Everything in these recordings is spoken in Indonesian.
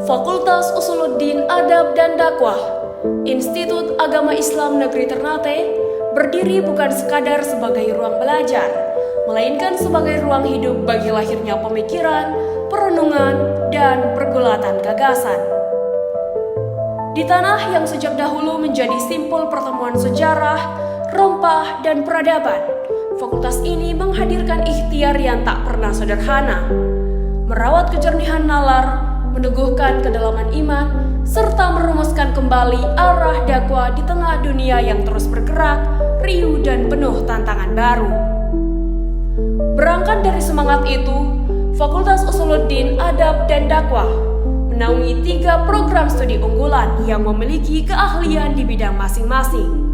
Fakultas Usuluddin Adab dan Dakwah, Institut Agama Islam Negeri Ternate, berdiri bukan sekadar sebagai ruang belajar, melainkan sebagai ruang hidup bagi lahirnya pemikiran, perenungan, dan pergulatan gagasan. Di tanah yang sejak dahulu menjadi simpul pertemuan sejarah, rempah, dan peradaban, fakultas ini menghadirkan ikhtiar yang tak pernah sederhana, merawat kejernihan nalar, meneguhkan kedalaman iman, serta merumuskan kembali arah dakwah di tengah dunia yang terus bergerak, riuh dan penuh tantangan baru. Berangkat dari semangat itu, Fakultas Usuluddin Adab dan Dakwah menaungi 3 program studi unggulan yang memiliki keahlian di bidang masing-masing.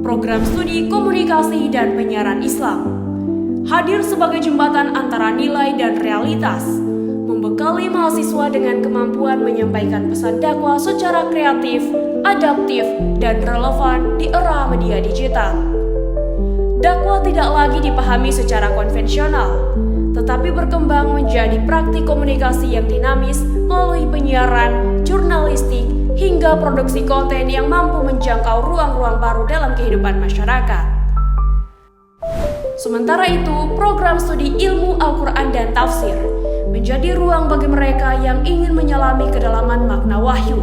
Program studi Komunikasi dan Penyiaran Islam hadir sebagai jembatan antara nilai dan realitas, membekali mahasiswa dengan kemampuan menyampaikan pesan dakwah secara kreatif, adaptif, dan relevan di era media digital. Dakwah tidak lagi dipahami secara konvensional, tetapi berkembang menjadi praktik komunikasi yang dinamis melalui penyiaran, jurnalistik, hingga produksi konten yang mampu menjangkau ruang-ruang baru dalam kehidupan masyarakat. Sementara itu, program studi ilmu Al-Quran dan Tafsir menjadi ruang bagi mereka yang ingin menyelami kedalaman makna wahyu.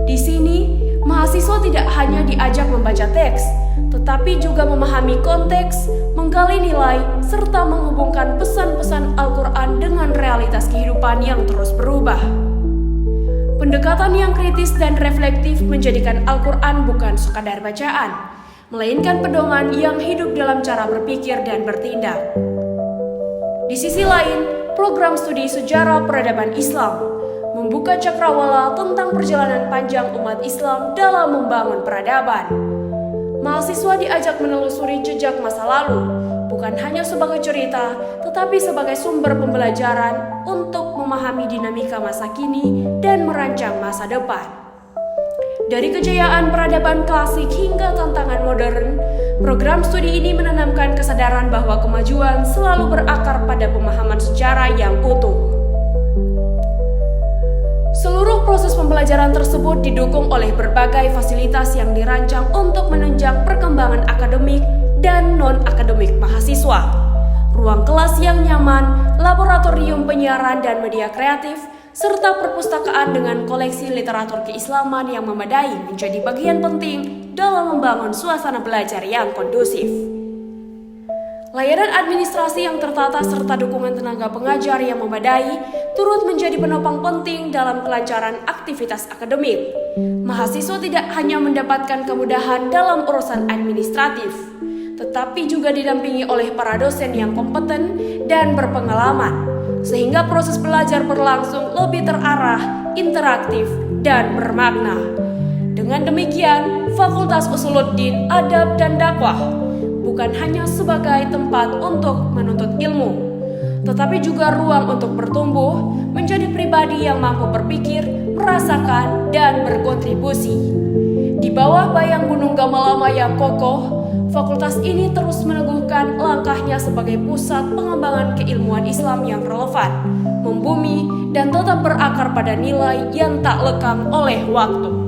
Di sini, mahasiswa tidak hanya diajak membaca teks, tetapi juga memahami konteks, menggali nilai, serta menghubungkan pesan-pesan Al-Quran dengan realitas kehidupan yang terus berubah. Pendekatan yang kritis dan reflektif menjadikan Al-Quran bukan sekadar bacaan, melainkan pedoman yang hidup dalam cara berpikir dan bertindak. Di sisi lain, program studi Sejarah Peradaban Islam membuka cakrawala tentang perjalanan panjang umat Islam dalam membangun peradaban. Mahasiswa diajak menelusuri jejak masa lalu, bukan hanya sebagai cerita, tetapi sebagai sumber pembelajaran untuk memahami dinamika masa kini dan merancang masa depan. Dari kejayaan peradaban klasik hingga tantangan modern, program studi ini menanamkan kesadaran bahwa kemajuan selalu berakar pada pemahaman sejarah yang utuh. Seluruh proses pembelajaran tersebut didukung oleh berbagai fasilitas yang dirancang untuk menunjang perkembangan akademik dan non-akademik mahasiswa. Ruang kelas yang nyaman, laboratorium penyiaran dan media kreatif, serta perpustakaan dengan koleksi literatur keislaman yang memadai menjadi bagian penting dalam membangun suasana belajar yang kondusif. Layanan administrasi yang tertata serta dukungan tenaga pengajar yang memadai turut menjadi penopang penting dalam kelancaran aktivitas akademik. Mahasiswa tidak hanya mendapatkan kemudahan dalam urusan administratif, tetapi juga didampingi oleh para dosen yang kompeten dan berpengalaman, sehingga proses belajar berlangsung lebih terarah, interaktif, dan bermakna. Dengan demikian, Fakultas Usuluddin Adab dan Dakwah bukan hanya sebagai tempat untuk menuntut ilmu, tetapi juga ruang untuk bertumbuh menjadi pribadi yang mampu berpikir, merasakan, dan berkontribusi. Di bawah bayang Gunung Gamalama yang kokoh, fakultas ini terus meneguhkan langkahnya sebagai pusat pengembangan keilmuan Islam yang relevan, membumi, dan tetap berakar pada nilai yang tak lekang oleh waktu.